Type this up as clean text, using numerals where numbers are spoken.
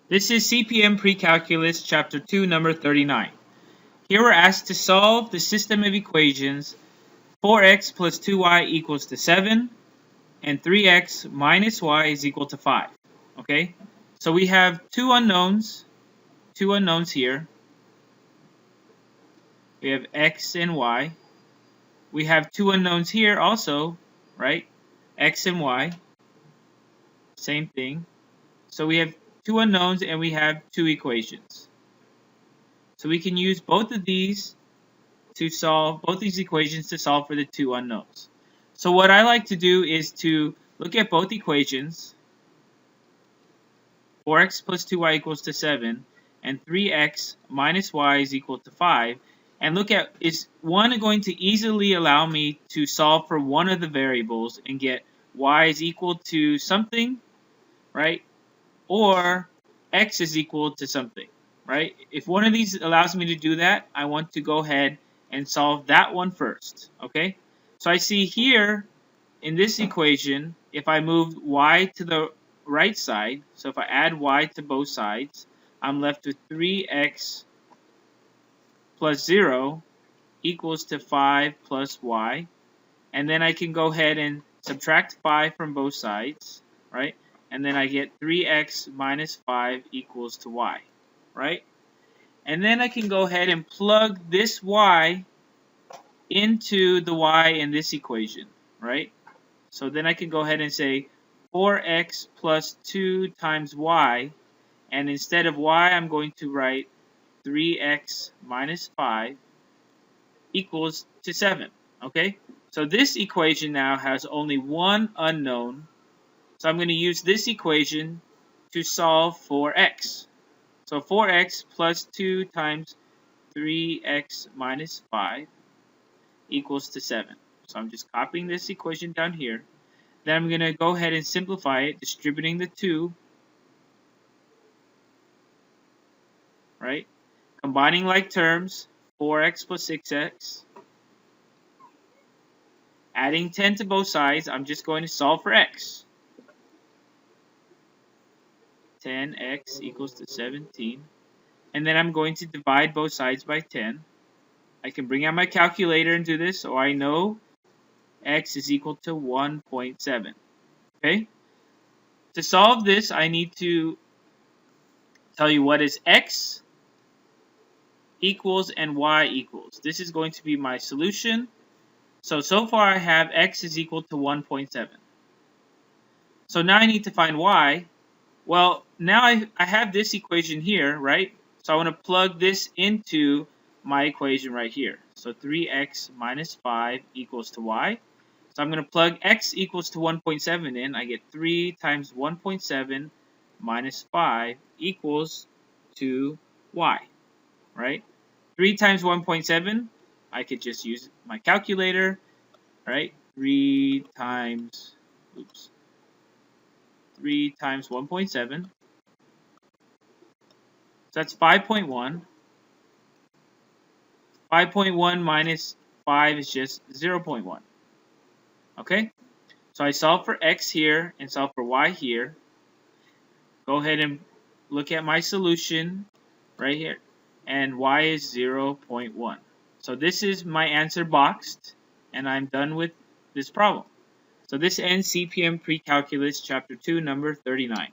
This is CPM Precalculus, Chapter 2, number 39. Here we're asked to solve the system of equations 4x plus 2y equals to 7 and 3x minus y is equal to 5. Okay, so we have two unknowns here. We have x and y. We have two unknowns here also, right? X and y, same thing. So we have two unknowns and we have two equations. So we can use both of these equations to solve for the two unknowns. So what I like to do is to look at both equations, 4x plus 2y equals to 7, and 3x minus y is equal to 5, and look at, is one going to easily allow me to solve for one of the variables and get y is equal to something, right? Or x is equal to something, right? If one of these allows me to do that, I want to go ahead and solve that one first, okay? So I see here in this equation, if I move y to the right side, so if I add y to both sides, I'm left with 3x plus 0 equals to 5 plus y. And then I can go ahead and subtract 5 from both sides, right? And then I get 3x minus 5 equals to y, right? And then I can go ahead and plug this y into the y in this equation, right? So then I can go ahead and say 4x plus 2 times y, and instead of y, I'm going to write 3x minus 5 equals to 7, okay? So this equation now has only one unknown, so I'm going to use this equation to solve for x. So 4x plus 2 times 3x minus 5 equals to 7. So I'm just copying this equation down here. Then I'm going to go ahead and simplify it, distributing the 2, right? Combining like terms, 4x plus 6x. Adding 10 to both sides, I'm just going to solve for x. 10x equals to 17. And then I'm going to divide both sides by 10. I can bring out my calculator and do this, so I know x is equal to 1.7. Okay? To solve this, I need to tell you what is x equals and y equals. This is going to be my solution. So far I have x is equal to 1.7. So now I need to find y. Well, now I have this equation here, right? So I want to plug this into my equation right here. So 3x minus 5 equals to y. So I'm going to plug x equals to 1.7 in. I get 3 times 1.7 minus 5 equals to y, right? 3 times 1.7, I could just use my calculator, right? 3 times 1.7. So that's 5.1. 5.1 minus 5 is just 0.1. Okay? So I solve for x here and solve for y here. Go ahead and look at my solution right here. And y is 0.1. So this is my answer boxed, and I'm done with this problem. So this ends CPM Precalculus Chapter 2, number 39.